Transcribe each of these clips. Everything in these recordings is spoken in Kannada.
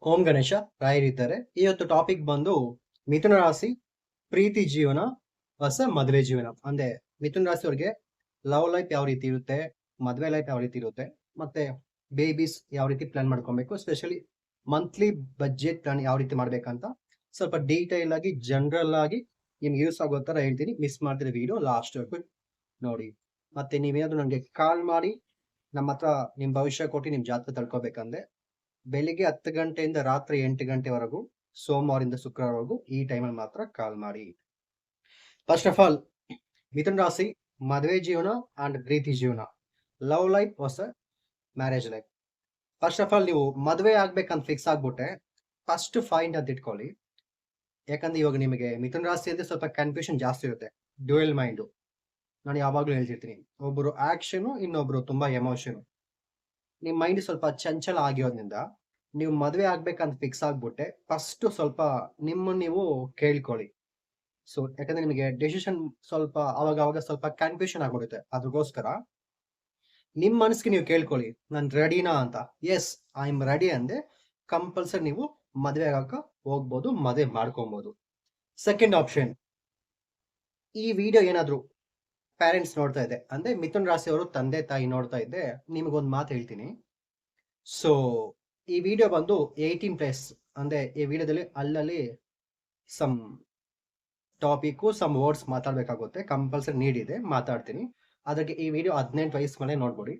ಓಂ ಗಣೇಶ ರಾಯರಿದ್ದಾರೆ. ಇವತ್ತು ಟಾಪಿಕ್ ಬಂದು ಮಿಥುನ ರಾಶಿ ಪ್ರೀತಿ ಜೀವನ ಹೊಸ ಮದುವೆ ಜೀವನ. ಅಂದ್ರೆ ಮಿಥುನ ರಾಶಿ ಅವ್ರಿಗೆ ಲವ್ ಲೈಫ್ ಯಾವ ರೀತಿ ಇರುತ್ತೆ, ಮದುವೆ ಲೈಫ್ ಯಾವ ರೀತಿ ಇರುತ್ತೆ, ಮತ್ತೆ ಬೇಬೀಸ್ ಯಾವ ರೀತಿ ಪ್ಲಾನ್ ಮಾಡ್ಕೊಬೇಕು, ಸ್ಪೆಷಲಿ ಮಂತ್ಲಿ ಬಜೆಟ್ ಪ್ಲಾನ್ ಯಾವ ರೀತಿ ಮಾಡ್ಬೇಕಂತ ಸ್ವಲ್ಪ ಡೀಟೇಲ್ ಆಗಿ ಜನರಲ್ ಆಗಿ ನಿಮ್ಗೆ ಯೂಸ್ ಆಗೋ ತರ ಹೇಳ್ತೀನಿ. ಮಿಸ್ ಮಾಡ್ತಿರೋ ವಿಡಿಯೋ ಲಾಸ್ಟ್ ನೋಡಿ. ಮತ್ತೆ ನೀವೇನಾದ್ರು ನನಗೆ ಕಾಲ್ ಮಾಡಿ ನಮ್ಮ ಹತ್ರ ನಿಮ್ ಭವಿಷ್ಯ ಕೊಟ್ಟು ನಿಮ್ ಜಾತಕ ತಳ್ಕೊಬೇಕಂದ್ರೆ ಬೆಳಿಗ್ಗೆ 10 ಗಂಟೆಯಿಂದ ರಾತ್ರಿ 8 ಗಂಟೆವರೆಗೂ, ಸೋಮವಾರದಿಂದ ಶುಕ್ರವಾರವರೆಗೂ ಈ ಟೈಮಲ್ಲಿ ಮಾತ್ರ ಕಾಲ್ ಮಾಡಿ. ಫಸ್ಟ್ ಆಫ್ ಆಲ್, ಮಿಥುನ್ ರಾಶಿ ಮದುವೆ ಜೀವನ ಅಂಡ್ ಪ್ರೀತಿ ಜೀವನ, ಲವ್ ಲೈಫ್ ಹೊಸ marriage life. First of all, ನೀವು ಮದುವೆ ಆಗ್ಬೇಕಂತ ಫಿಕ್ಸ್ ಆಗ್ಬಿಟ್ಟೆ ಫಸ್ಟ್ ಫೈಂಡ್ ಅಂತ ಇಟ್ಕೊಳ್ಳಿ. ಯಾಕಂದ್ರೆ ಇವಾಗ ನಿಮಗೆ ಮಿಥುನ್ ರಾಶಿ ಅಂದ್ರೆ ಸ್ವಲ್ಪ ಕನ್ಫ್ಯೂಷನ್ ಜಾಸ್ತಿ ಇರುತ್ತೆ, ಡ್ಯೂಯಲ್ ಮೈಂಡ್. ನಾನು ಯಾವಾಗ್ಲೂ ಹೇಳ್ತಿರ್ತೀನಿ, ಒಬ್ರು ಆಕ್ಷನ್, ಇನ್ನೊಬ್ರು ತುಂಬಾ ಎಮೋಷನ್. ನಿಮ್ ಮೈಂಡ್ ಸ್ವಲ್ಪ ಚಂಚಲ ಆಗಿರೋದ್ರಿಂದ ನೀವು ಮದುವೆ ಆಗ್ಬೇಕಂತ ಫಿಕ್ಸ್ ಆಗ್ಬಿಟ್ಟೆ ಫಸ್ಟ್ ಸ್ವಲ್ಪ ನಿಮ್ಮನ್ನ ನೀವು ಕೇಳ್ಕೊಳ್ಳಿ. ಸೊ ಯಾಕಂದ್ರೆ ನಿಮಗೆ ಡೆಸಿಷನ್ ಸ್ವಲ್ಪ ಅವಾಗ ಸ್ವಲ್ಪ ಕನ್ಫ್ಯೂಷನ್ ಆಗ್ಬಿಡುತ್ತೆ. ಅದಕ್ಕೋಸ್ಕರ ನಿಮ್ ಮನಸ್ಸಿಗೆ ನೀವು ಕೇಳ್ಕೊಳ್ಳಿ, ನಾನು ರೆಡಿನಾ ಅಂತ. ಎಸ್, ಐ ಆಮ್ ರೆಡಿ ಅಂದ್ರೆ ಕಂಪಲ್ಸರಿ ನೀವು ಮದುವೆ ಆಗಕ್ಕ ಹೋಗ್ಬೋದು, ಮದುವೆ ಮಾಡ್ಕೊಬಹುದು. ಸೆಕೆಂಡ್ ಆಪ್ಷನ್, ಈ ವಿಡಿಯೋ ಏನಾದ್ರು ಪೇರೆಂಟ್ಸ್ ನೋಡ್ತಾ ಇದೆ ಅಂದ್ರೆ ಮಿಥುನ್ ರಾಶಿ ಅವರು ತಂದೆ ತಾಯಿ ನೋಡ್ತಾ ಇದ್ದೆ, ನಿಮಗೊಂದು ಮಾತು ಹೇಳ್ತೀನಿ. ಸೊ ಈ ವಿಡಿಯೋ ಬಂದು 18+ ಅಂದ್ರೆ ಈ ವಿಡಿಯೋದಲ್ಲಿ ಅಲ್ಲಲ್ಲಿ ಸಮ್ ಟಾಪಿಕ್ ಸಮ್ ವರ್ಡ್ಸ್ ಮಾತಾಡ್ಬೇಕಾಗುತ್ತೆ, ಕಂಪಲ್ಸರಿ ನೀಡ್ ಇದೆ, ಮಾತಾಡ್ತೀನಿ. ಅದಕ್ಕೆ ಈ ವಿಡಿಯೋ 18 ವಯಸ್ಸು ಮೇಲೆ ನೋಡ್ಬೋದು.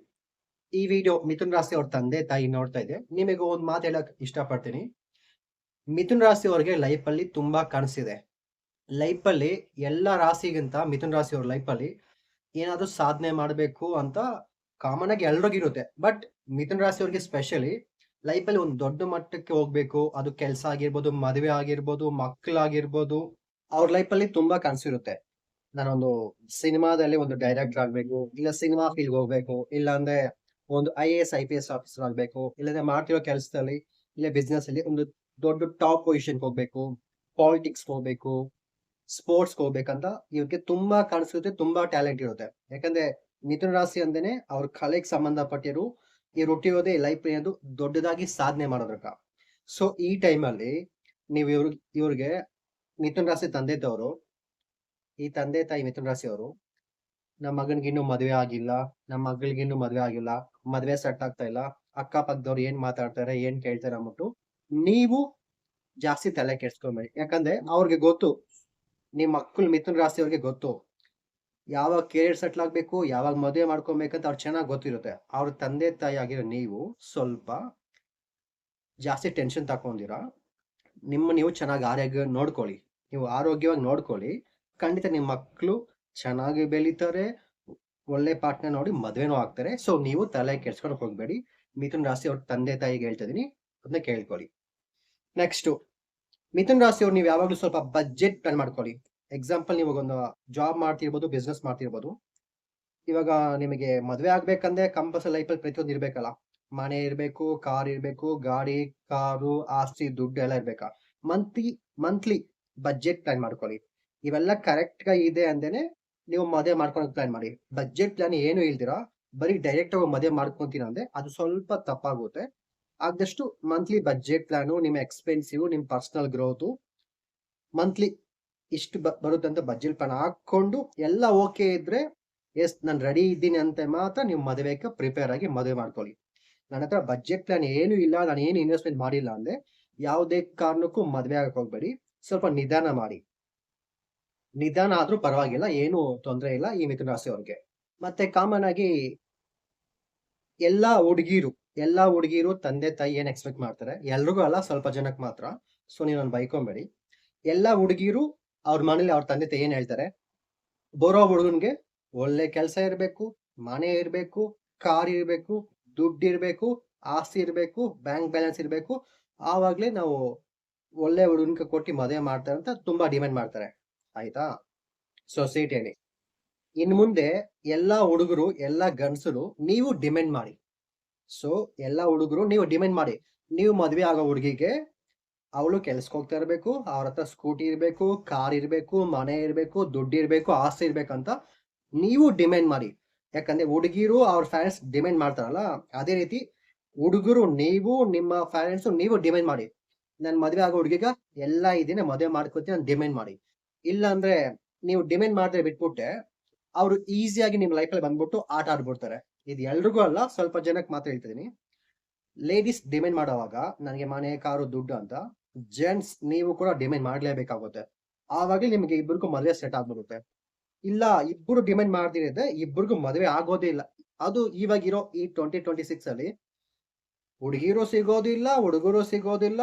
ಈ ವಿಡಿಯೋ ಮಿಥುನ್ ರಾಶಿ ಅವ್ರ ತಂದೆ ತಾಯಿ ನೋಡ್ತಾ ಇದೆ, ನಿಮಗೆ ಒಂದು ಮಾತು ಹೇಳಕ್ ಇಷ್ಟಪಡ್ತೀನಿ. ಮಿಥುನ್ ರಾಶಿ ಅವ್ರಿಗೆ ಲೈಫ್ ಅಲ್ಲಿ ತುಂಬಾ ಕನಸಿದೆ. ಲೈಫ್ ಅಲ್ಲಿ ಎಲ್ಲ ರಾಶಿಗಿಂತ ಮಿಥುನ್ ರಾಶಿ ಅವ್ರ ಲೈಫ್ ಅಲ್ಲಿ ಏನಾದ್ರೂ ಸಾಧನೆ ಮಾಡಬೇಕು ಅಂತ ಕಾಮನ್ ಆಗಿ ಎಲ್ರಿಗಿರುತ್ತೆ. ಬಟ್ ಮಿಥುನ್ ರಾಶಿ ಅವ್ರಿಗೆ ಸ್ಪೆಷಲಿ ಲೈಫ್ ಅಲ್ಲಿ ಒಂದು ದೊಡ್ಡ ಮಟ್ಟಕ್ಕೆ ಹೋಗ್ಬೇಕು, ಅದು ಕೆಲಸ ಆಗಿರ್ಬೋದು, ಮದುವೆ ಆಗಿರ್ಬೋದು, ಮಕ್ಕಳಾಗಿರ್ಬೋದು, ಅವ್ರ ಲೈಫ್ ಅಲ್ಲಿ ತುಂಬಾ ಕನಸಿರುತ್ತೆ. ನಾನೊಂದು ಸಿನಿಮಾದಲ್ಲಿ ಒಂದು ಡೈರೆಕ್ಟರ್ ಆಗ್ಬೇಕು, ಇಲ್ಲ ಸಿನಿಮಾ ಫೀಲ್ಡ್ ಹೋಗ್ಬೇಕು, ಇಲ್ಲ ಅಂದ್ರೆ ಒಂದು IAS IPS ಆಫೀಸರ್ ಆಗ್ಬೇಕು, ಇಲ್ಲಾಂದ್ರೆ ಮಾಡ್ತಿರೋ ಕೆಲಸದಲ್ಲಿ ಇಲ್ಲ ಬಿಸ್ನೆಸ್ ಅಲ್ಲಿ ಒಂದು ದೊಡ್ಡ ಟಾಪ್ ಪೊಸಿಷನ್ ಹೋಗ್ಬೇಕು, ಪಾಲಿಟಿಕ್ಸ್ ಹೋಗ್ಬೇಕು, ಸ್ಪೋರ್ಟ್ಸ್ ಹೋಗ್ಬೇಕಂತ ಇವ್ರಿಗೆ ತುಂಬಾ ಕನಸಿರುತ್ತೆ, ತುಂಬಾ ಟ್ಯಾಲೆಂಟ್ ಇರುತ್ತೆ. ಯಾಕಂದ್ರೆ ಮಿಥುನ ರಾಶಿ ಅಂದೇನೆ ಅವ್ರ ಕಲೆಗೆ ಸಂಬಂಧಪಟ್ಟಿರು ಇವ್ರು ಹುಟ್ಟಿರೋದೇ ಲೈಫ್ ಏನಾದ್ರು ದೊಡ್ಡದಾಗಿ ಸಾಧನೆ ಮಾಡೋದ್ರಕ. ಸೊ ಈ ಟೈಮಲ್ಲಿ ನೀವು ಇವ್ರಿಗೆ ಮಿಥುನ್ ರಾಶಿ ತಂದೆ ತಾಯಿ, ಈ ತಂದೆ ತಾಯಿ ಮಿಥುನ್ ರಾಶಿ ಅವರು, ನಮ್ಮ ಮಗನಿಗೆ ಇನ್ನೂ ಮದುವೆ ಆಗಿಲ್ಲ, ನಮ್ಮ ಮಗಳಿಗೆ ಇನ್ನೂ ಮದುವೆ ಆಗಿಲ್ಲ, ಮದುವೆ ಸೆಟ್ ಆಗ್ತಾ ಇಲ್ಲ, ಅಕ್ಕಪಕ್ಕದವ್ರು ಏನ್ ಮಾತಾಡ್ತಾರೆ, ಏನ್ ಕೇಳ್ತಾರೆ ಅಂದ್ಬಿಟ್ಟು ನೀವು ಜಾಸ್ತಿ ತಲೆ ಕೆಡ್ಸ್ಕೊಬೇಡಿ. ಯಾಕಂದ್ರೆ ಅವ್ರಿಗೆ ಗೊತ್ತು, ನಿಮ್ ಮಕ್ಕಳು ಮಿಥುನ್ ರಾಶಿ ಅವ್ರಿಗೆ ಗೊತ್ತು ಯಾವಾಗ ಕೆರಿಯರ್ ಸೆಟ್ಲ್ ಆಗ್ಬೇಕು, ಯಾವಾಗ ಮದುವೆ ಮಾಡ್ಕೊಬೇಕಂತ ಅವ್ರು ಚೆನ್ನಾಗಿ ಗೊತ್ತಿರುತ್ತೆ. ಅವ್ರ ತಂದೆ ತಾಯಿ ಆಗಿರೋ ನೀವು ಸ್ವಲ್ಪ ಜಾಸ್ತಿ ಟೆನ್ಷನ್ ತಗೊಂಡಿರಾ, ನೀವು ಚೆನ್ನಾಗಿ ಆರೋಗ್ಯ ನೋಡ್ಕೊಳ್ಳಿ. ನೀವು ಆರೋಗ್ಯವಾಗಿ ನೋಡ್ಕೊಳ್ಳಿ, ಖಂಡಿತ ನಿಮ್ಮ ಮಕ್ಕಳು ಚೆನ್ನಾಗಿ ಬೆಳೀತಾರೆ, ಒಳ್ಳೆ ಪಾರ್ಟ್ನರ್ ನೋಡಿ ಮದ್ವೆನೂ ಆಗ್ತಾರೆ. ಸೊ ನೀವು ತಲೆ ಕೆಡ್ಸ್ಕೊಂಡು ಹೋಗ್ಬೇಡಿ. ಮಿಥುನ್ ರಾಶಿ ಅವ್ರ ತಂದೆ ತಾಯಿಗೆ ಹೇಳ್ತಾ ಇದೀನಿ, ಅದನ್ನ ಕೇಳ್ಕೊಳ್ಳಿ. ನೆಕ್ಸ್ಟ್, ಮಿಥುನ್ ರಾಶಿ ಅವ್ರು ನೀವು ಯಾವಾಗ್ಲೂ ಸ್ವಲ್ಪ ಬಜೆಟ್ ಪ್ಲಾನ್ ಮಾಡ್ಕೊಳ್ಳಿ. ಎಕ್ಸಾಂಪಲ್, ನೀವು ಒಂದು ಜಾಬ್ ಮಾಡ್ತಿರ್ಬೋದು, ಬಿಸ್ನೆಸ್ ಮಾಡ್ತಿರ್ಬೋದು. ಇವಾಗ ನಿಮಗೆ ಮದ್ವೆ ಆಗ್ಬೇಕಂದ್ರೆ ಕಂಪಲ್ಸರಿ ಲೈಫಲ್ಲಿ ಪ್ರತಿಯೊಂದು ಇರ್ಬೇಕಲ್ಲ. ಮನೆ ಇರ್ಬೇಕು, ಕಾರ್ ಇರ್ಬೇಕು, ಗಾಡಿ, ಕಾರು, ಆಸ್ತಿ, ದುಡ್ಡು ಎಲ್ಲ ಇರ್ಬೇಕಾ. ಮಂತ್ಲಿ ಬಜೆಟ್ ಪ್ಲಾನ್ ಮಾಡ್ಕೊಳ್ಳಿ. ಇವೆಲ್ಲ ಕರೆಕ್ಟ್ గా ಇದೆ ಅಂದೇನೆ ನೀವು ಮದುವೆ ಮಾಡ್ಕೊಳಕ್ ಪ್ಲಾನ್ ಮಾಡಿ. ಬಜೆಟ್ ಪ್ಲಾನ್ ಏನು ಇಲ್ದಿರಾ ಬರೀ ಡೈರೆಕ್ಟ್ ಆಗಿ ಮದುವೆ ಮಾಡ್ಕೊಂತೀರ ಅಂದ್ರೆ ಅದು ಸ್ವಲ್ಪ ತಪ್ಪಾಗುತ್ತೆ. ಆದಷ್ಟು ಮಂತ್ಲಿ ಬಜೆಟ್ ಪ್ಲಾನು, ನಿಮ್ಮ ಎಕ್ಸ್ಪೆನ್ಸಿವ್, ನಿಮ್ಮ ಪರ್ಸನಲ್ ಗ್ರೋತು, ಮಂತ್ಲಿ ಇಷ್ಟು ಬರುತ್ತೆ ಅಂತ ಬಜೆಟ್ ಪ್ಲಾನ್ ಹಾಕೊಂಡು ಎಲ್ಲ ಓಕೆ ಇದ್ರೆ, ಎಸ್ ನಾನು ರೆಡಿ ಇದ್ದೀನಿ ಅಂತ ಮಾತ್ರ ನೀವು ಮದುವೆಗೆ ಪ್ರಿಪೇರ್ ಆಗಿ ಮದುವೆ ಮಾಡ್ಕೊಳ್ಳಿ. ನನ್ನ ಹತ್ರ ಬಜೆಟ್ ಪ್ಲಾನ್ ಏನು ಇಲ್ಲ, ನಾನು ಏನು ಇನ್ವೆಸ್ಟ್ಮೆಂಟ್ ಮಾಡಿಲ್ಲ ಅಂದ್ರೆ ಯಾವುದೇ ಕಾರಣಕ್ಕೂ ಮದುವೆ ಆಗಕ್ಕೆ ಹೋಗ್ಬೇಡಿ. ಸ್ವಲ್ಪ ನಿಧಾನ ಮಾಡಿ. ನಿಧಾನ ಆದ್ರೂ ಪರವಾಗಿಲ್ಲ, ಏನು ತೊಂದರೆ ಇಲ್ಲ ಈ ಮಿಥುನ ರಾಶಿ ಅವ್ರಿಗೆ. ಮತ್ತೆ ಕಾಮನ್ ಆಗಿ ಎಲ್ಲಾ ಹುಡುಗಿರು ತಂದೆ ತಾಯಿ ಏನ್ ಎಕ್ಸ್ಪೆಕ್ಟ್ ಮಾಡ್ತಾರೆ, ಎಲ್ರಿಗೂ ಅಲ್ಲ, ಸ್ವಲ್ಪ ಜನಕ್ಕೆ ಮಾತ್ರ. ಸೊ ನೀವು ನಾನು ಬೈಕೊಂಬೇಡಿ. ಎಲ್ಲಾ ಹುಡುಗಿರು ಅವ್ರ ಮನೇಲಿ ಅವ್ರ ತಂದೆ ತಾಯಿ ಏನ್ ಹೇಳ್ತಾರೆ, ಬರೋ ಹುಡುಗನ್ಗೆ ಒಳ್ಳೆ ಕೆಲಸ ಇರ್ಬೇಕು, ಮನೆ ಇರ್ಬೇಕು, ಕಾರ್ ಇರ್ಬೇಕು, ದುಡ್ಡು ಇರ್ಬೇಕು, ಆಸ್ತಿ ಇರ್ಬೇಕು, ಬ್ಯಾಂಕ್ ಬ್ಯಾಲೆನ್ಸ್ ಇರ್ಬೇಕು, ಆವಾಗ್ಲೇ ನಾವು ಒಳ್ಳೆ ಹುಡುಗನ್ಗೆ ಕೊಟ್ಟು ಮದುವೆ ಮಾಡ್ತಾರೆ ಅಂತ ತುಂಬಾ ಡಿಮ್ಯಾಂಡ್ ಮಾಡ್ತಾರೆ. ಆಯ್ತಾ? ಸೊಸೈಟಿಯಲ್ಲಿ ಇನ್ ಮುಂದೆ ಎಲ್ಲಾ ಹುಡುಗರು, ಎಲ್ಲಾ ಗಂಡಸರು ನೀವು ಡಿಮ್ಯಾಂಡ್ ಮಾಡಿ. ಸೊ ಎಲ್ಲಾ ಹುಡುಗರು ನೀವು ಡಿಮ್ಯಾಂಡ್ ಮಾಡಿ, ನೀವು ಮದ್ವೆ ಆಗೋ ಹುಡುಗಿಗೆ ಅವಳು ಕೆಲ್ಸಕ್ಕೆ ಹೋಗ್ತಾ ಇರ್ಬೇಕು, ಅವ್ರ ಹತ್ರ ಸ್ಕೂಟಿ ಇರ್ಬೇಕು, ಕಾರ್ ಇರ್ಬೇಕು, ಮನೆ ಇರ್ಬೇಕು, ದುಡ್ಡು ಇರ್ಬೇಕು, ಆಸ್ತಿ ಇರ್ಬೇಕಂತ ನೀವು ಡಿಮ್ಯಾಂಡ್ ಮಾಡಿ. ಯಾಕಂದ್ರೆ ಹುಡುಗಿರು ಅವ್ರ ಫ್ಯಾನ್ಸ್ ಡಿಮ್ಯಾಂಡ್ ಮಾಡ್ತಾರಲ್ಲ, ಅದೇ ರೀತಿ ಹುಡುಗರು ನೀವು ನಿಮ್ಮ ಪೇರೆಂಟ್ಸ್ ನೀವು ಡಿಮ್ಯಾಂಡ್ ಮಾಡಿ, ನನ್ ಮದ್ವೆ ಆಗೋ ಹುಡುಗಿಗ ಎಲ್ಲಾ ಇದೀನಿ ಮದ್ವೆ ಮಾಡ್ಕೊತೀನಿ ಅಂತ ಡಿಮ್ಯಾಂಡ್ ಮಾಡಿ. ಇಲ್ಲ ಅಂದ್ರೆ ನೀವು ಡಿಮ್ಯಾಂಡ್ ಮಾಡದೆ ಬಿಟ್ಬಿಟ್ಟೆ ಅವ್ರು ಈಸಿಯಾಗಿ ನಿಮ್ ಲೈಫ್ ಅಲ್ಲಿ ಬಂದ್ಬಿಟ್ಟು ಆಟ ಆಡ್ಬಿಡ್ತಾರೆ. ಇದು ಎಲ್ರಿಗೂ ಅಲ್ಲ, ಸ್ವಲ್ಪ ಜನಕ್ಕೆ ಮಾತ್ರ ಹೇಳ್ತಿದೀನಿ. ಲೇಡೀಸ್ ಡಿಮ್ಯಾಂಡ್ ಮಾಡೋವಾಗ ನನಗೆ ಮನೆ ಕಾರು ದುಡ್ಡು ಅಂತ, ಜೆಂಟ್ಸ್ ನೀವು ಕೂಡ ಡಿಮ್ಯಾಂಡ್ ಮಾಡ್ಲೇಬೇಕಾಗುತ್ತೆ. ಆವಾಗಲೇ ನಿಮ್ಗೆ ಇಬ್ಬರಿಗೂ ಮದುವೆ ಸೆಟ್ ಆಗ್ಬಿಡುತ್ತೆ. ಇಲ್ಲ ಇಬ್ರು ಡಿಮ್ಯಾಂಡ್ ಮಾಡ್ದಿರಿದ್ರೆ ಇಬ್ರಿಗೂ ಮದುವೆ ಆಗೋದೇ ಇಲ್ಲ. ಅದು ಇವಾಗಿರೋ ಈ 2026 ಅಲ್ಲಿ ಹುಡುಗಿರು ಸಿಗೋದಿಲ್ಲ, ಹುಡುಗರು ಸಿಗೋದಿಲ್ಲ,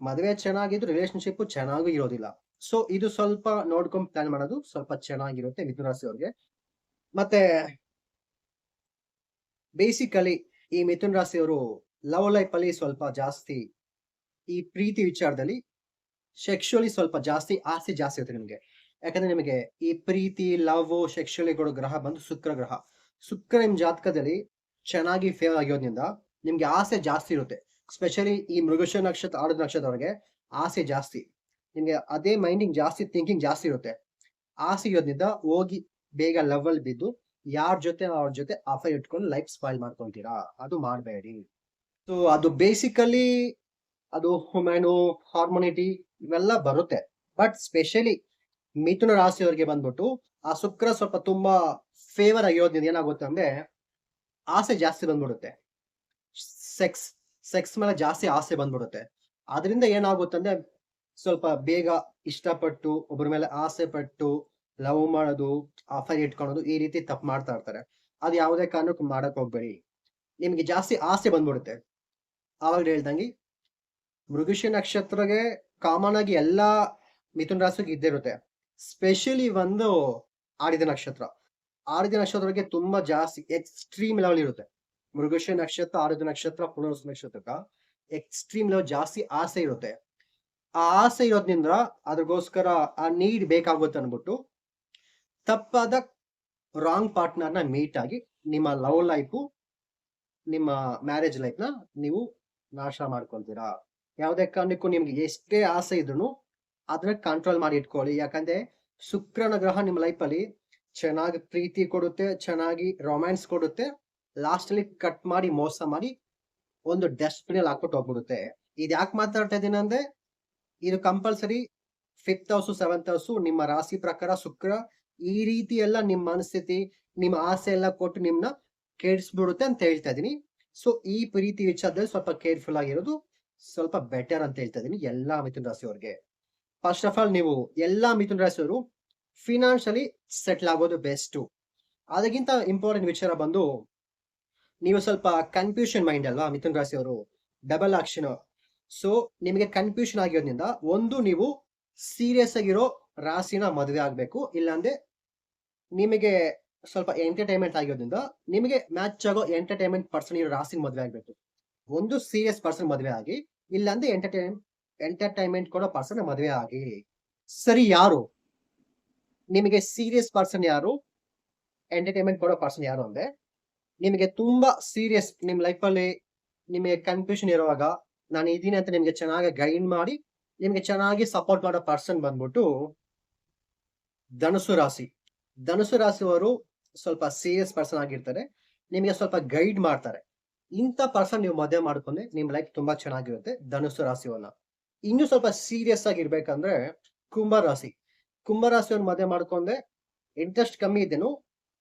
ಮದುವೆ ಚೆನ್ನಾಗಿದ್ರು ರಿಲೇಶನ್ಶಿಪ್ ಚೆನ್ನಾಗೂ ಇರೋದಿಲ್ಲ. ಸೊ ಇದು ಸ್ವಲ್ಪ ನೋಡ್ಕೊಂಡ್ ಪ್ಲಾನ್ ಮಾಡೋದು ಸ್ವಲ್ಪ ಚೆನ್ನಾಗಿರುತ್ತೆ ಮಿಥುನ ರಾಶಿ ಅವ್ರಿಗೆ. ಮತ್ತೆ ಬೇಸಿಕಲಿ ಈ ಮಿಥುನ ರಾಶಿಯವರು ಲವ್ ಲೈಫ್ ಅಲ್ಲಿ ಸ್ವಲ್ಪ ಜಾಸ್ತಿ ಈ ಪ್ರೀತಿ ವಿಚಾರದಲ್ಲಿ ಸೆಕ್ಷುವಲಿ ಸ್ವಲ್ಪ ಜಾಸ್ತಿ ಆಸೆ ಜಾಸ್ತಿ ಇರುತ್ತೆ ನಿಮಗೆ. ಯಾಕಂದ್ರೆ ನಿಮಗೆ ಈ ಪ್ರೀತಿ ಲವ್ ಸೆಕ್ಷುವಲಿ ಕೊಡೋ ಗ್ರಹ ಬಂದು ಶುಕ್ರ ಗ್ರಹ. ಶುಕ್ರ ನಿಮ್ ಜಾತಕದಲ್ಲಿ ಚೆನ್ನಾಗಿ ಫೇವರ್ ಆಗಿರೋದ್ರಿಂದ ನಿಮ್ಗೆ ಆಸೆ ಜಾಸ್ತಿ ಇರುತ್ತೆ. ಸ್ಪೆಷಲಿ ಈ ಮೃಗಶ ನಕ್ಷತ್ರ ಆರುದ್ರ ನಕ್ಷತ್ರದವರೆಗೆ ಆಸೆ ಜಾಸ್ತಿ. ನಿಮ್ಗೆ ಅದೇ ಮೈಂಡಿಂಗ್ ಜಾಸ್ತಿ, ಥಿಂಕಿಂಗ್ ಜಾಸ್ತಿ ಇರುತ್ತೆ. ಆಸೆ ಇರೋದ್ರಿಂದ ಹೋಗಿ ಬೇಗ ಲವ್ ಅಲ್ಲಿ ಬಿದ್ದು ಯಾರ ಜೊತೆ ಅವ್ರ ಜೊತೆ ಅಫೇರ್ ಇಟ್ಕೊಂಡು ಲೈಫ್ ಸ್ಪಾಯ್ಲ್ ಮಾಡ್ಕೊಂತೀರಾ, ಅದು ಮಾಡಬೇಡಿ. ಸೊ ಅದು ಬೇಸಿಕಲಿ ಅದು ಹ್ಯುಮ್ಯಾನು ಹಾರ್ಮೋನಿಟಿ ಇವೆಲ್ಲ ಬರುತ್ತೆ. ಬಟ್ ಸ್ಪೆಷಲಿ ಮಿಥುನ ರಾಶಿಯವರಿಗೆ ಬಂದ್ಬಿಟ್ಟು ಆ ಶುಕ್ರ ಸ್ವಲ್ಪ ತುಂಬಾ ಫೇವರ್ ಆಗಿರೋದ್ರಿಂದ ಏನಾಗುತ್ತೆ ಅಂದ್ರೆ ಆಸೆ ಜಾಸ್ತಿ ಬಂದ್ಬಿಡುತ್ತೆ. ಸೆಕ್ಸ್ ಸೆಕ್ಸ್ ಮೇಲೆ ಜಾಸ್ತಿ ಆಸೆ ಬಂದ್ಬಿಡುತ್ತೆ. ಅದರಿಂದ ಏನಾಗುತ್ತೆ ಅಂದ್ರೆ ಸ್ವಲ್ಪ ಬೇಗ ಇಷ್ಟಪಟ್ಟು ಒಬ್ಬರ ಮೇಲೆ ಆಸೆ ಪಟ್ಟು ಲವ್ ಮಾಡೋದು, ಅಫೇರ್ ಇಟ್ಕೊಳ್ಳೋದು ಈ ರೀತಿ ತಪ್ಪು ಮಾಡ್ತಾ ಇರ್ತಾರೆ. ಅದು ಯಾವುದೇ ಕಾರಣಕ್ಕೂ ಮಾಡಕ್ ಹೋಗ್ಬೇಡಿ. ನಿಮ್ಗೆ ಜಾಸ್ತಿ ಆಸೆ ಬಂದ್ಬಿಡುತ್ತೆ. ಆವಾಗ ಹೇಳ್ದಂಗೆ ಮೃಗಶಿರ ನಕ್ಷತ್ರಗೆ ಕಾಮನ್ ಆಗಿ ಎಲ್ಲಾ ಮಿಥುನ ರಾಶಿಗೆ ಇದ್ದೇ ಇರುತ್ತೆ. ಸ್ಪೆಷಲಿ ಒಂದು ಆಡಿದ ನಕ್ಷತ್ರ. ಆಡಿದ ನಕ್ಷತ್ರಕ್ಕೆ ತುಂಬಾ ಜಾಸ್ತಿ ಎಕ್ಸ್ಟ್ರೀಮ್ ಲೆವೆಲ್ ಇರುತ್ತೆ. ಮೃಗಶಿರ ನಕ್ಷತ್ರ, ಆಡಿದ ನಕ್ಷತ್ರ, ಪುನರ್ವಸು ನಕ್ಷತ್ರಕ್ಕ ಎಕ್ಸ್ಟ್ರೀಮ್ ಲೆವೆಲ್ ಜಾಸ್ತಿ ಆಸೆ ಇರುತ್ತೆ. ಆ ಆಸೆ ಇರೋದ್ರಿಂದ ಅದಕ್ಕೋಸ್ಕರ ಆ ನೀಡ್ ಬೇಕಾಗುತ್ತೆ ಅನ್ಬಿಟ್ಟು ತಪ್ಪಾದ ರಾಂಗ್ ಪಾರ್ಟ್ನರ್ ನ ಮೀಟ್ ಆಗಿ ನಿಮ್ಮ ಲವ್ ಲೈಫ್, ನಿಮ್ಮ ಮ್ಯಾರೇಜ್ ಲೈಫ್ ನ ನೀವು ನಾಶ ಮಾಡ್ಕೊಳ್ತೀರಾ. ಯಾವುದೇ ಕಾರಣಕ್ಕೂ ನಿಮ್ಗೆ ಎಷ್ಟೇ ಆಸೆ ಇದ್ರು ಅದನ್ನ ಕಂಟ್ರೋಲ್ ಮಾಡಿ ಇಟ್ಕೊಳ್ಳಿ. ಯಾಕಂದ್ರೆ ಶುಕ್ರನ ಗ್ರಹ ನಿಮ್ಮ ಲೈಫ್ ಅಲ್ಲಿ ಚೆನ್ನಾಗಿ ಪ್ರೀತಿ ಕೊಡುತ್ತೆ, ಚೆನ್ನಾಗಿ ರೊಮ್ಯಾನ್ಸ್ ಕೊಡುತ್ತೆ. ಲಾಸ್ಟ್ ಅಲ್ಲಿ ಕಟ್ ಮಾಡಿ ಮೋಸ ಮಾಡಿ ಒಂದು ಡಸ್ಟ್ಬಿನ್ ಅಲ್ಲಿ ಹಾಕ್ಬಿಟ್ಟು ಹೋಗ್ಬಿಡುತ್ತೆ. ಇದು ಯಾಕೆ ಮಾತಾಡ್ತಾ ಇದ್ದೀನಿ ಅಂದ್ರೆ ಇದು compulsory 5th house 7th house ನಿಮ್ಮ ರಾಶಿ ಪ್ರಕಾರ ಶುಕ್ರ ಈ ರೀತಿ ಎಲ್ಲ ನಿಮ್ಮ ಮನಸ್ಥಿತಿ ನಿಮ್ಮ ಆಸೆ ಎಲ್ಲ ಕೊಟ್ಟು ನಿಮ್ನ ಕೆಡಿಸ್ಬಿಡುತ್ತೆ ಅಂತ ಹೇಳ್ತಾ ಇದೀನಿ. ಸೊ ಈ ಪ್ರೀತಿ ವಿಚಾರದಲ್ಲಿ ಸ್ವಲ್ಪ ಕೇರ್ಫುಲ್ ಆಗಿರೋದು ಸ್ವಲ್ಪ ಬೆಟರ್ ಅಂತ ಹೇಳ್ತಾ ಇದೀನಿ ಎಲ್ಲಾ ಮಿಥುನ ರಾಶಿಯವರಿಗೆ. ಫಸ್ಟ್ ಆಫ್ ಆಲ್ ನೀವು ಎಲ್ಲಾ ಮಿಥುನ ರಾಶಿಯವರು ಫಿನಾನ್ಷಿಯಲಿ ಸೆಟ್ಲ್ ಆಗೋದು ಬೆಸ್ಟ್. ಅದಕ್ಕಿಂತ ಇಂಪಾರ್ಟೆಂಟ್ ವಿಚಾರ ಬಂದು ನೀವು ಸ್ವಲ್ಪ ಕನ್ಫ್ಯೂಷನ್ ಮೈಂಡ್ ಅಲ್ವಾ ಮಿಥುನ ರಾಶಿಯವರು, ಡಬಲ್ ಆಕ್ಷನ್. ಸೊ ನಿಮಗೆ ಕನ್ಫ್ಯೂಷನ್ ಆಗಿರೋದ್ರಿಂದ ಒಂದು ನೀವು ಸೀರಿಯಸ್ ಆಗಿರೋ ರಾಶಿನ ಮದುವೆ ಆಗ್ಬೇಕು. ಇಲ್ಲಾಂದ್ರೆ ನಿಮಗೆ ಸ್ವಲ್ಪ ಎಂಟರ್ಟೈನ್ಮೆಂಟ್ ಆಗಿರೋದ್ರಿಂದ ನಿಮಗೆ ಮ್ಯಾಚ್ ಆಗೋ ಎಂಟರ್ಟೈನ್ಮೆಂಟ್ ಪರ್ಸನ್ ಇರೋ ರಾಶಿನ ಮದುವೆ ಆಗ್ಬೇಕು. ಒಂದು ಸೀರಿಯಸ್ ಪರ್ಸನ್ ಮದುವೆ ಆಗಿ, ಇಲ್ಲಾಂದ್ರೆ ಎಂಟರ್ಟೈನ್ಮೆಂಟ್ ಕೊಡೋ ಪರ್ಸನ್ ಮದುವೆ ಆಗಿ. ಸರಿ, ಯಾರು ನಿಮಗೆ ಸೀರಿಯಸ್ ಪರ್ಸನ್ ಯಾರು, ಎಂಟರ್ಟೈನ್ಮೆಂಟ್ ಕೊಡೋ ಪರ್ಸನ್ ಯಾರು ಅಂದ್ರೆ ನಿಮಗೆ ತುಂಬಾ ಸೀರಿಯಸ್ ನಿಮ್ ಲೈಫ್ ಅಲ್ಲಿ ನಿಮಗೆ ಕನ್ಫ್ಯೂಷನ್ ಇರುವಾಗ ನಾನು ಇದೀನಿ ಅಂತ ನಿಮ್ಗೆ ಚೆನ್ನಾಗಿ ಗೈಡ್ ಮಾಡಿ ನಿಮ್ಗೆ ಚೆನ್ನಾಗಿ ಸಪೋರ್ಟ್ ಮಾಡೋ ಪರ್ಸನ್ ಬಂದ್ಬಿಟ್ಟು ಧನುಸು ರಾಶಿ. ಧನುಸು ರಾಶಿಯವರು ಸ್ವಲ್ಪ ಸೀರಿಯಸ್ ಪರ್ಸನ್ ಆಗಿರ್ತಾರೆ, ನಿಮಗೆ ಸ್ವಲ್ಪ ಗೈಡ್ ಮಾಡ್ತಾರೆ. ಇಂಥ ಪರ್ಸನ್ ನೀವು ಮದುವೆ ಮಾಡ್ಕೊಂಡ್ರೆ ನಿಮ್ ಲೈಫ್ ತುಂಬಾ ಚೆನ್ನಾಗಿರುತ್ತೆ ಧನುಸು ರಾಶಿಯವನ್ನ. ಇನ್ನು ಸ್ವಲ್ಪ ಸೀರಿಯಸ್ ಆಗಿರ್ಬೇಕಂದ್ರೆ ಕುಂಭರಾಶಿ. ಕುಂಭರಾಶಿಯವ್ರನ್ನ ಮದುವೆ ಮಾಡ್ಕೊಂಡ್ರೆ ಇಂಟ್ರೆಸ್ಟ್ ಕಮ್ಮಿ ಇದೇನು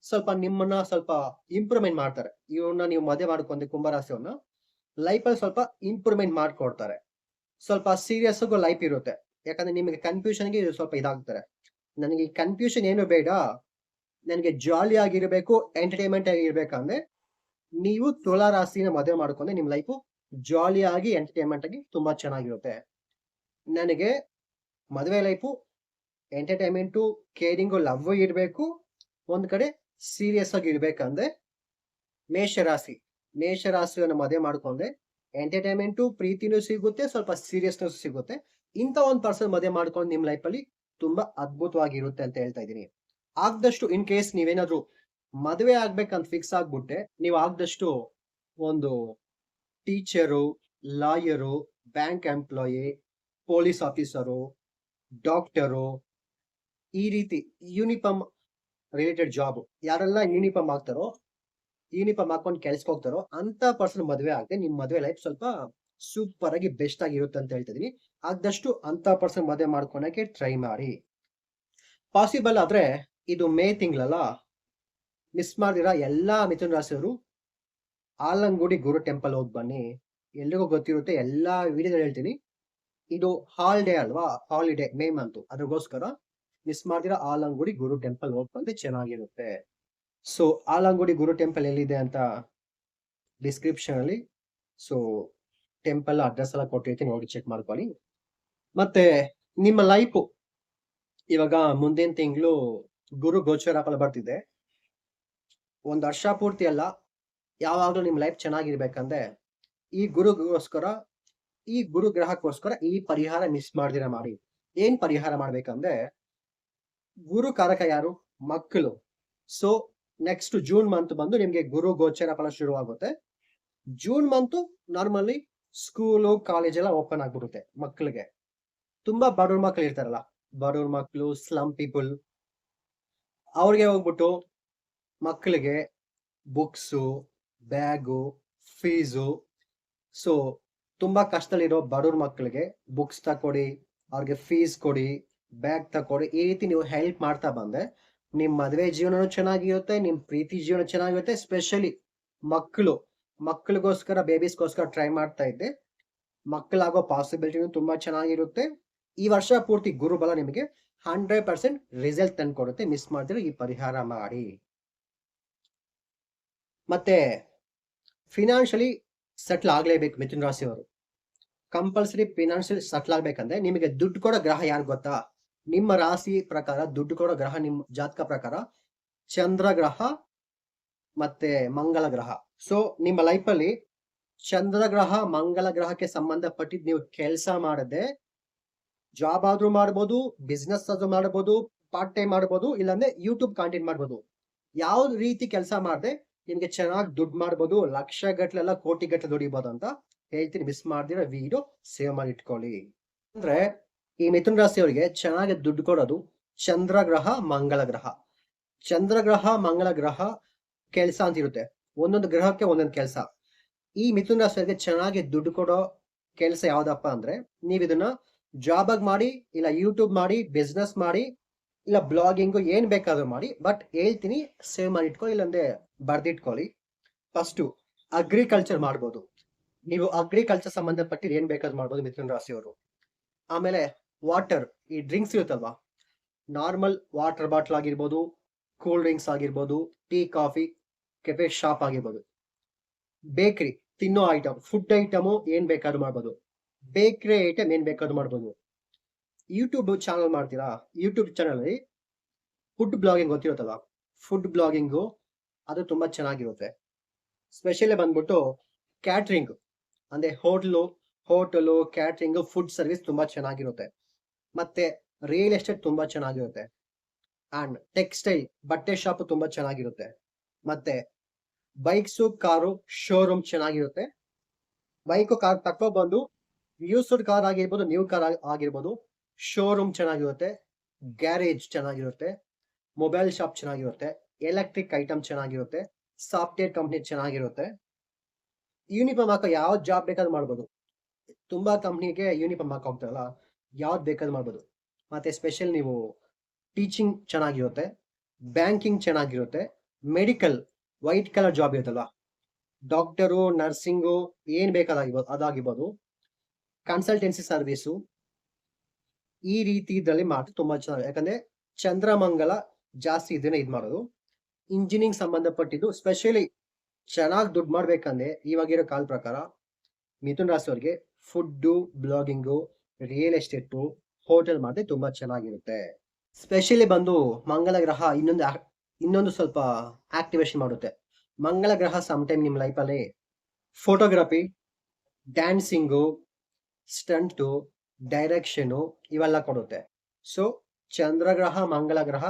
ಸ್ವಲ್ಪ ನಿಮ್ಮನ್ನ ಸ್ವಲ್ಪ ಇಂಪ್ರೂವ್ಮೆಂಟ್ ಮಾಡ್ತಾರೆ. ಇವ್ರನ್ನ ನೀವು ಮದುವೆ ಮಾಡ್ಕೊಂಡ್ರೆ ಕುಂಭರಾಶಿಯವ್ರನ್ನ ಲೈಫ್ ಅಲ್ಲಿ ಸ್ವಲ್ಪ ಇಂಪ್ರೂವ್ಮೆಂಟ್ ಮಾಡ್ಕೊಡ್ತಾರೆ. ಸ್ವಲ್ಪ ಸೀರಿಯಸ್ ಲೈಫ್ ಇರುತ್ತೆ. ಯಾಕಂದ್ರೆ ನಿಮಗೆ ಕನ್ಫ್ಯೂಷನ್ಗೆ ಸ್ವಲ್ಪ ಇದಾಗ್ತಾರೆ. ನನಗೆ ಈ ಕನ್ಫ್ಯೂಷನ್ ಏನು ಬೇಡ, ನನಗೆ ಜಾಲಿ ಆಗಿರ್ಬೇಕು, ಎಂಟರ್ಟೈನ್ಮೆಂಟ್ ಆಗಿರ್ಬೇಕಂದ್ರೆ ನೀವು ತುಲಾ ರಾಶಿನ ಮದುವೆ ಮಾಡ್ಕೊಂಡ್ರೆ ನಿಮ್ ಲೈಫ್ ಜಾಲಿ ಆಗಿ ಎಂಟರ್ಟೈನ್ಮೆಂಟ್ ಆಗಿ ತುಂಬಾ ಚೆನ್ನಾಗಿರುತ್ತೆ. ನನಗೆ ಮದುವೆ ಲೈಫು ಎಂಟರ್ಟೈನ್ಮೆಂಟು ಕೇರಿಂಗು ಲವ್ ಇರಬೇಕು, ಒಂದ್ ಕಡೆ ಸೀರಿಯಸ್ ಆಗಿ ಇರ್ಬೇಕಂದ್ರೆ ಮೇಷರಾಶಿ. ಮೇಷರಾಶಿಯನ್ನು ಮದುವೆ ಮಾಡ್ಕೊಂಡ್ರೆ ಎಂಟರ್ಟೈನ್ಮೆಂಟು ಪ್ರೀತಿನೂ ಸಿಗುತ್ತೆ, ಸ್ವಲ್ಪ ಸೀರಿಯಸ್ನೆಸ್ ಸಿಗುತ್ತೆ. ಇಂಥ ಒಂದು ಪರ್ಸನ್ ಮದುವೆ ಮಾಡ್ಕೊಂಡು ನಿಮ್ ಲೈಫ್ ಅಲ್ಲಿ ತುಂಬಾ ಅದ್ಭುತವಾಗಿರುತ್ತೆ ಅಂತ ಹೇಳ್ತಾ ಇದೀನಿ. ಆಗ್ದಷ್ಟು ಇನ್ ಕೇಸ್ ನೀವೇನಾದ್ರು ಮದುವೆ ಆಗ್ಬೇಕಂತ ಫಿಕ್ಸ್ ಆಗ್ಬಿಟ್ಟೆ, ನೀವು ಆಗ್ದಷ್ಟು ಒಂದು teacher, lawyer, bank employee, police officer, doctor, ಈ ರೀತಿ ಯೂನಿಫಾರ್ಮ್ ರಿಲೇಟೆಡ್ ಜಾಬ್ ಯಾರೆಲ್ಲ ಯೂನಿಫಾರ್ಮ್ ಆಗ್ತಾರೋ ಯೂನಿಫಾರ್ಮ್ ಹಾಕೊಂಡು ಕೆಲ್ಸಕ್ಕೆ ಹೋಗ್ತಾರೋ ಅಂತ ಪರ್ಸನ್ ಮದುವೆ ಆಗದೆ ನಿಮ್ ಮದುವೆ ಲೈಫ್ ಸ್ವಲ್ಪ ಸೂಪರ್ ಆಗಿ ಬೆಸ್ಟ್ ಆಗಿರುತ್ತೆ ಅಂತ ಹೇಳ್ತಿದೀನಿ. ಆದಷ್ಟು ಅಂತ ಪರ್ಸನ್ ಮದುವೆ ಮಾಡ್ಕೊಳಕ್ಕೆ ಟ್ರೈ ಮಾಡಿ. ಪಾಸಿಬಲ್ ಆದ್ರೆ ಇದು ಮೇ ತಿಂಗಳಲ್ಲ, ಮಿಸ್ ಮಾಡ್ದಿರಾ ಎಲ್ಲಾ ಮಿಥುನ ರಾಶಿಯವರು ಆಲಂಗುಡಿ ಗುರು ಟೆಂಪಲ್ ಹೋಗಿ ಬನ್ನಿ. ಎಲ್ರಿಗೂ ಗೊತ್ತಿರುತ್ತೆ, ಎಲ್ಲಾ ವಿಡಿಯೋದಲ್ಲಿ ಹೇಳ್ತೀನಿ. ಇದು ಹಾಲಿಡೇ ಅಲ್ವಾ, ಹಾಲಿಡೇ ಮೇ ಮಂತ್, ಅದಕ್ಕೋಸ್ಕರ ಮಿಸ್ ಮಾಡ್ದಿರಾ ಆಲಂಗುಡಿ ಗುರು ಟೆಂಪಲ್ ಹೋಗಿ ಬಂದ್ರೆ ಚೆನ್ನಾಗಿರುತ್ತೆ. ಸೊ ಆಲಂಗುಡಿ ಗುರು ಟೆಂಪಲ್ ಎಲ್ಲಿದೆ ಅಂತ ಡಿಸ್ಕ್ರಿಪ್ಷನ್ ಅಲ್ಲಿ ಸೊ ಟೆಂಪಲ್ ಅಡ್ರೆಸ್ ಎಲ್ಲ ಕೊಟ್ಟಿರ್ತೀನಿ, ನೋಡಿ ಚೆಕ್ ಮಾಡ್ಕೊಳ್ಳಿ. ಮತ್ತೆ ನಿಮ್ಮ ಲೈಫ್ ಇವಾಗ ಮುಂದಿನ ತಿಂಗಳು ಗುರು ಗೋಚರ ಫಲ ಬರ್ತಿದೆ. ಒಂದ್ ವರ್ಷ ಪೂರ್ತಿ ಅಲ್ಲ, ಯಾವಾಗ್ಲೂ ನಿಮ್ ಲೈಫ್ ಚೆನ್ನಾಗಿರ್ಬೇಕಂದ್ರೆ ಈ ಗುರುಗೋಸ್ಕರ, ಈ ಗುರು ಗ್ರಹಕ್ಕೋಸ್ಕರ ಈ ಪರಿಹಾರ ಮಿಸ್ ಮಾಡ್ದಿರ ಮಾಡಿ. ಏನ್ ಪರಿಹಾರ ಮಾಡ್ಬೇಕಂದ್ರೆ, ಗುರು ಕಾರಕ ಯಾರು? ಮಕ್ಕಳು. ಸೊ ನೆಕ್ಸ್ಟ್ ಜೂನ್ ಮಂತ್ ಬಂದು ನಿಮ್ಗೆ ಗುರು ಗೋಚರ ಫಲ ಶುರು ಆಗುತ್ತೆ. June month normally school college ಎಲ್ಲ ಓಪನ್ ಆಗ್ಬಿಡುತ್ತೆ ಮಕ್ಕಳಿಗೆ. ತುಂಬಾ ಬಡವ್ರ ಮಕ್ಳು ಇರ್ತಾರಲ್ಲ, ಬಡವ್ರ ಮಕ್ಳು, ಸ್ಲಮ್ ಪೀಪಲ್, ಅವ್ರಿಗೆ ಹೋಗ್ಬಿಟ್ಟು ಮಕ್ಕಳಿಗೆ ಬುಕ್ಸು, ಬ್ಯಾಗು, ಫೀಸು, ಸೊ ತುಂಬಾ ಕಷ್ಟದಲ್ಲಿರೋ ಬಡವ್ರ ಮಕ್ಕಳಿಗೆ ಬುಕ್ಸ್ ತಕೊಡಿ, ಅವ್ರಿಗೆ ಫೀಸ್ ಕೊಡಿ, ಬ್ಯಾಗ್ ತಕೊಡಿ. ಈ ರೀತಿ ನೀವು ಹೆಲ್ಪ್ ಮಾಡ್ತಾ ಬಂದ್ರೆ ನಿಮ್ ಮದುವೆ ಜೀವನನೂ ಚೆನ್ನಾಗಿರುತ್ತೆ, ನಿಮ್ ಪ್ರೀತಿ ಜೀವನ ಚೆನ್ನಾಗಿರುತ್ತೆ. ಸ್ಪೆಷಲಿ ಮಕ್ಕಳಿಗೋಸ್ಕರ, ಬೇಬೀಸ್ಗೋಸ್ಕರ ಟ್ರೈ ಮಾಡ್ತಾ ಇದ್ದೆ. ಮಕ್ಕಳಾಗೋ ಪಾಸಿಬಿಲಿಟಿನೂ ತುಂಬಾ ಚೆನ್ನಾಗಿರುತ್ತೆ. ಈ ವರ್ಷ ಪೂರ್ತಿ ಗುರುಬಲ ನಿಮಗೆ 100% ರಿಸಲ್ಟ್ ತಂದ್ಕೊಡುತ್ತೆ. ಮಿಸ್ ಮಾಡಿದ್ರೆ ಈ ಪರಿಹಾರ ಮಾಡಿ. ಮತ್ತೆ ಫಿನಾನ್ಷಿಯಲಿ ಸೆಟ್ಲ್ ಆಗ್ಲೇಬೇಕು ಮಿಥುನ ರಾಶಿಯವರು. ಕಂಪಲ್ಸರಿ ಫಿನಾನ್ಷಿಯಲ್ ಸೆಟ್ಲ್ ಆಗ್ಬೇಕಂದ್ರೆ ನಿಮಗೆ ದುಡ್ಡು ಕೊಡೋ ಗ್ರಹ ಯಾರು ಗೊತ್ತಾ? ನಿಮ್ಮ ರಾಶಿ ಪ್ರಕಾರ ದುಡ್ಡು ಕೊಡೋ ಗ್ರಹ, ನಿಮ್ಮ ಜಾತಕ ಪ್ರಕಾರ ಚಂದ್ರ ಗ್ರಹ ಮತ್ತೆ ಮಂಗಳ ಗ್ರಹ. ಸೊ ನಿಮ್ಮ ಲೈಫ್ ಅಲ್ಲಿ ಚಂದ್ರ ಗ್ರಹ, ಮಂಗಳ ಗ್ರಹಕ್ಕೆ ಸಂಬಂಧಪಟ್ಟಿದ್ ನೀವು ಕೆಲಸ ಮಾಡದೆ, ಜಾಬ್ ಆದ್ರೂ ಮಾಡ್ಬೋದು, ಬಿಸ್ನೆಸ್ ಆದ್ರೂ ಮಾಡ್ಬೋದು, ಪಾರ್ಟ್ ಟೈಮ್ ಮಾಡ್ಬೋದು, ಇಲ್ಲಾಂದ್ರೆ ಯೂಟ್ಯೂಬ್ ಕಾಂಟೆಂಟ್ ಮಾಡ್ಬೋದು. ಯಾವ ರೀತಿ ಕೆಲಸ ಮಾಡದೆ ನಿಮ್ಗೆ ಚೆನ್ನಾಗಿ ದುಡ್ಡು ಮಾಡ್ಬೋದು, ಲಕ್ಷ ಗಟ್ಲೆಲ್ಲ ಕೋಟಿ ಗಟ್ಲೆ ದುಡಿಬೋದು ಅಂತ ಹೇಳ್ತೀನಿ. ಮಿಸ್ ಮಾಡ್ದಿರ ವಿಡಿಯೋ ಸೇವ್ ಮಾಡಿ ಇಟ್ಕೊಳ್ಳಿ. ಅಂದ್ರೆ ಈ ಮಿಥುನ ರಾಶಿಯವರಿಗೆ ಚೆನ್ನಾಗಿ ದುಡ್ಡು ಕೊಡೋದು ಚಂದ್ರ ಗ್ರಹ, ಮಂಗಳ ಗ್ರಹ. ಚಂದ್ರ ಗ್ರಹ, ಮಂಗಳ ಗ್ರಹ ಕೆಲಸ ಅಂತ ಇರುತ್ತೆ, ಒಂದೊಂದು ಗ್ರಹಕ್ಕೆ ಒಂದೊಂದು ಕೆಲಸ. ಈ ಮಿಥುನ ರಾಶಿಯವರಿಗೆ ಚೆನ್ನಾಗಿ ದುಡ್ಡು ಕೊಡೋ ಕೆಲಸ ಯಾವ್ದಪ್ಪ ಅಂದ್ರೆ, ನೀವ್ ಇದನ್ನ ಜಾಬ್ ಆಗಿ ಮಾಡಿ, ಇಲ್ಲ ಯೂಟ್ಯೂಬ್ ಮಾಡಿ, ಬಿಸ್ನೆಸ್ ಮಾಡಿ, ಇಲ್ಲ ಬ್ಲಾಗಿಂಗ್, ಏನ್ ಬೇಕಾದ್ರೂ ಮಾಡಿ. ಬಟ್ ಹೇಳ್ತೀನಿ, ಸೇವ್ ಮಾಡಿ ಇಟ್ಕೊಳ್ಳಿ, ಇಲ್ಲಾಂದ್ರೆ ಬರ್ದಿಟ್ಕೊಳ್ಳಿ. ಫಸ್ಟ್ ಅಗ್ರಿಕಲ್ಚರ್ ಮಾಡ್ಬೋದು ನೀವು. ಅಗ್ರಿಕಲ್ಚರ್ ಸಂಬಂಧಪಟ್ಟಿದ್ದು ಏನ್ ಬೇಕಾದ್ರೂ ಮಾಡ್ಬೋದು ಮಿಥುನ ರಾಶಿಯವರು. ಆಮೇಲೆ ವಾಟರ್, ಈ ಡ್ರಿಂಕ್ಸ್ ಇರುತ್ತಲ್ವಾ, ನಾರ್ಮಲ್ ವಾಟರ್ ಬಾಟಲ್ ಆಗಿರ್ಬೋದು, ಕೂಲ್ ಡ್ರಿಂಕ್ಸ್ ಆಗಿರ್ಬೋದು, ಟೀ ಕಾಫಿ, ಕೆಫೆ ಶಾಪ್ ಆಗಿರ್ಬೋದು, ಬೇಕರಿ, ತಿನ್ನೋ ಐಟಮ್, ಫುಡ್ ಐಟಮು ಏನ್ ಬೇಕಾದ್ರೂ ಮಾಡ್ಬೋದು. ಬೇಕರಿ ಐಟಮ್ ಏನ್ ಬೇಕಾದ್ರೂ ಮಾಡ್ಬೋದು. ಯೂಟ್ಯೂಬ್ ಚಾನಲ್ ಮಾಡ್ತೀರಾ, ಯೂಟ್ಯೂಬ್ ಚಾನಲ್ ಅಲ್ಲಿ ಫುಡ್ ಬ್ಲಾಗಿಂಗ್ ಗೊತ್ತಿರುತ್ತಲ್ಲ, ಫುಡ್ ಬ್ಲಾಗಿಂಗು ಅದು ತುಂಬಾ ಚೆನ್ನಾಗಿರುತ್ತೆ. ಸ್ಪೆಷಲಿ ಬಂದ್ಬಿಟ್ಟು ಕ್ಯಾಟ್ರಿಂಗ್ ಅಂದ್ರೆ ಹೋಟೆಲು ಕ್ಯಾಟ್ರಿಂಗ್, ಫುಡ್ ಸರ್ವಿಸ್ ತುಂಬಾ ಚೆನ್ನಾಗಿರುತ್ತೆ. ಮತ್ತೆ ರಿಯಲ್ ಎಸ್ಟೇಟ್ ತುಂಬಾ ಚೆನ್ನಾಗಿರುತ್ತೆ. ಅಂಡ್ ಟೆಕ್ಸ್ಟೈಲ್, ಬಟ್ಟೆ ಶಾಪ್ ತುಂಬಾ ಚೆನ್ನಾಗಿರುತ್ತೆ. ಮತ್ತೆ ಬೈಕ್ಸು, ಕಾರು ಶೋರೂಮ್ ಚೆನ್ನಾಗಿರುತ್ತೆ. ಬೈಕ್ ಕಾರ್ ತಕೊಬಂದು ಯೂಸ್ಡ್ ಕಾರ್ ಆಗಿರ್ಬೋದು, ನ್ಯೂ ಕಾರ್ ಆಗಿರ್ಬೋದು, ಶೋರೂಮ್ ಚೆನ್ನಾಗಿರುತ್ತೆ, ಗ್ಯಾರೇಜ್ ಚೆನ್ನಾಗಿರುತ್ತೆ, ಮೊಬೈಲ್ ಶಾಪ್ ಚೆನ್ನಾಗಿರುತ್ತೆ, ಎಲೆಕ್ಟ್ರಿಕ್ ಐಟಮ್ ಚೆನ್ನಾಗಿರುತ್ತೆ, ಸಾಫ್ಟ್ವೇರ್ ಕಂಪ್ನಿ ಚೆನ್ನಾಗಿರುತ್ತೆ. ಯೂನಿಫಾರ್ಮ್ ಹಾಕೋ ಯಾವ ಜಾಬ್ ಬೇಕಾದ್ರೂ ಮಾಡ್ಬೋದು. ತುಂಬಾ ಕಂಪ್ನಿಗೆ ಯೂನಿಫಾರ್ಮ್ ಹಾಕೋ ಹೋಗ್ತಾರಲ್ಲ, ಯಾವ್ದು ಬೇಕಾದ್ರೂ ಮಾಡ್ಬೋದು. ಮತ್ತೆ ಸ್ಪೆಷಲ್ ನೀವು ಟೀಚಿಂಗ್ ಚೆನ್ನಾಗಿರುತ್ತೆ, ಬ್ಯಾಂಕಿಂಗ್ ಚೆನ್ನಾಗಿರುತ್ತೆ, ಮೆಡಿಕಲ್ ವೈಟ್ ಕಲರ್ ಜಾಬ್ ಇರುತ್ತಲ್ವಾ, ಡಾಕ್ಟರು, ನರ್ಸಿಂಗು, ಏನ್ ಬೇಕಾದಾಗಿರ್ಬೋದು ಅದಾಗಿರ್ಬೋದು, ಕನ್ಸಲ್ಟೆನ್ಸಿ ಸರ್ವಿಸು, ಈ ರೀತಿ ಇದ್ರಲ್ಲಿ ಮಾತ್ರ ತುಂಬಾ ಚೆನ್ನಾಗಿ. ಯಾಕಂದ್ರೆ ಚಂದ್ರಮಂಗಲ ಜಾಸ್ತಿ ಇದನ್ನ ಇದ್ ಮಾಡೋದು. ಇಂಜಿನಿಯರಿಂಗ್ ಸಂಬಂಧಪಟ್ಟಿದ್ದು ಸ್ಪೆಷಲಿ ಚೆನ್ನಾಗಿ ದುಡ್ಡು ಮಾಡ್ಬೇಕಂದ್ರೆ ಇವಾಗಿರೋ ಕಾಲ ಪ್ರಕಾರ ಮಿಥುನ್ ರಾಶಿಯವರಿಗೆ food, blogging, real estate, hotel ಮಾಡಿದ್ರೆ ತುಂಬಾ ಚೆನ್ನಾಗಿರುತ್ತೆ. ಸ್ಪೆಷಲಿ ಬಂದು ಮಂಗಳ ಗ್ರಹ ಇನ್ನೊಂದು ಸ್ವಲ್ಪ ಆಕ್ಟಿವೇಶನ್ ಮಾಡುತ್ತೆ. ಮಂಗಳ ಗ್ರಹ ಸಮ್ಟೈಮ್ ನಿಮ್ ಲೈಫಲ್ಲಿ ಫೋಟೋಗ್ರಫಿ, ಡ್ಯಾನ್ಸಿಂಗು, ಸ್ಟಂಟು, ಡೈರೆಕ್ಷನು ಇವೆಲ್ಲ ಕೊಡುತ್ತೆ. ಸೊ ಚಂದ್ರಗ್ರಹ, ಮಂಗಳ ಗ್ರಹ,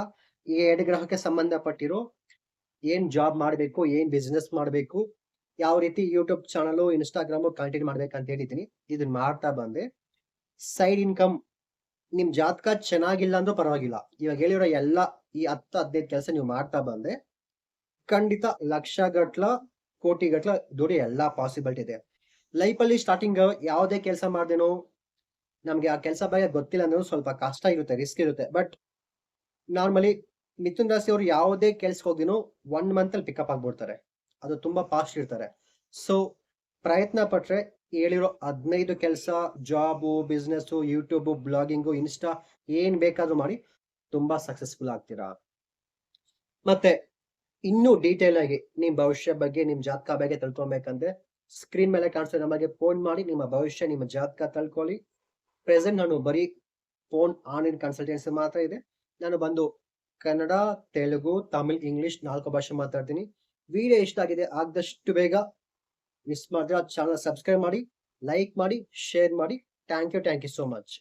ಈ 2 ಗ್ರಹಕ್ಕೆ ಸಂಬಂಧಪಟ್ಟಿರೋ ಏನ್ ಜಾಬ್ ಮಾಡಬೇಕು, ಏನ್ ಬಿಸ್ನೆಸ್ ಮಾಡಬೇಕು, ಯಾವ ರೀತಿ ಯೂಟ್ಯೂಬ್ ಚಾನಲ್, ಇನ್ಸ್ಟಾಗ್ರಾಮ್ ಕಂಟೆಂಟ್ ಮಾಡ್ಬೇಕಂತ ಹೇಳಿದ್ದೀನಿ. ಇದನ್ನ ಮಾಡ್ತಾ ಬಂದೆ ಸೈಡ್ ಇನ್ಕಮ್, ನಿಮ್ ಜಾತಕ ಚೆನ್ನಾಗಿಲ್ಲ ಅಂದ್ರೂ ಪರವಾಗಿಲ್ಲ, ಇವಾಗ ಹೇಳಿರೋ ಎಲ್ಲ ಈ 10-15 ಕೆಲಸ ನೀವು ಮಾಡ್ತಾ ಬಂದ್ರೆ ಖಂಡಿತ ಲಕ್ಷಗಟ್ಲ ಕೋಟಿಗಟ್ಲ ದುಡಿ ಎಲ್ಲಾ ಪಾಸಿಬಿಲಿಟಿ ಇದೆ. ಲೈಫ್ ಅಲ್ಲಿ ಸ್ಟಾರ್ಟಿಂಗ್ ಯಾವುದೇ ಕೆಲಸ ಮಾಡ್ದೇನೋ ನಮ್ಗೆ ಆ ಕೆಲಸ ಬಗ್ಗೆ ಗೊತ್ತಿಲ್ಲ ಅಂದ್ರೆ ಸ್ವಲ್ಪ ಕಷ್ಟ ಇರುತ್ತೆ, ರಿಸ್ಕ್ ಇರುತ್ತೆ. ಬಟ್ ನಾರ್ಮಲಿ ಮಿಥುನ್ ರಾಶಿ ಅವರು ಯಾವುದೇ ಕೆಲ್ಸಕ್ಕೆ ಹೋಗಿನೋ 1 ಮಂತ್ ಅಲ್ಲಿ ಪಿಕಪ್ ಆಗ್ಬಿಡ್ತಾರೆ. ಅದು ತುಂಬಾ ಫಾಸ್ಟ್ ಇರ್ತಾರೆ. ಸೊ ಪ್ರಯತ್ನ ಪಟ್ರೆ ಹೇಳಿರೋ 15 ಕೆಲಸ, job, business, YouTube, blogging, insta ಏನ್ ಬೇಕಾದ್ರೂ ಮಾಡಿ ತುಂಬಾ ಸಕ್ಸಸ್ಫುಲ್ ಆಗ್ತೀರಾ. ಮತ್ತೆ ಇನ್ನೂ ಡೀಟೇಲ್ ಆಗಿ ನಿಮ್ ಭವಿಷ್ಯ ಬಗ್ಗೆ, ನಿಮ್ ಜಾತಕ ಬಗ್ಗೆ ತಿಳ್ಕೊಬೇಕಂದ್ರೆ ಸ್ಕ್ರೀನ್ ಮೇಲೆ ಕಾಣಿಸೋ ನಮಗೆ ಫೋನ್ ಮಾಡಿ ನಿಮ್ಮ ಭವಿಷ್ಯ, ನಿಮ್ಮ ಜಾತಕ ತಿಳ್ಕೊಳ್ಳಿ. ಪ್ರೆಸೆಂಟ್ ನಾನು ಬರೀ ಫೋನ್ ಆನ್ಲೈನ್ ಕನ್ಸಲ್ಟೆನ್ಸಿ ಮಾತ್ರ ಇದೆ. ನಾನು ಬಂದು ಕನ್ನಡ, ತೆಲುಗು, ತಮಿಳ್, ಇಂಗ್ಲಿಷ್ 4 ಭಾಷೆ ಮಾತಾಡ್ತೀನಿ. ವಿಡಿಯೋ ಇಷ್ಟ ಆಗಿದೆ ಆದಷ್ಟು ಬೇಗ ಮಿಸ್ ಮಾಡಿದ್ರೆ ಚಾನಲ್ ಸಬ್ಸ್ಕ್ರೈಬ್ ಮಾಡಿ, ಲೈಕ್ ಮಾಡಿ, ಶೇರ್ ಮಾಡಿ. Thank you so much.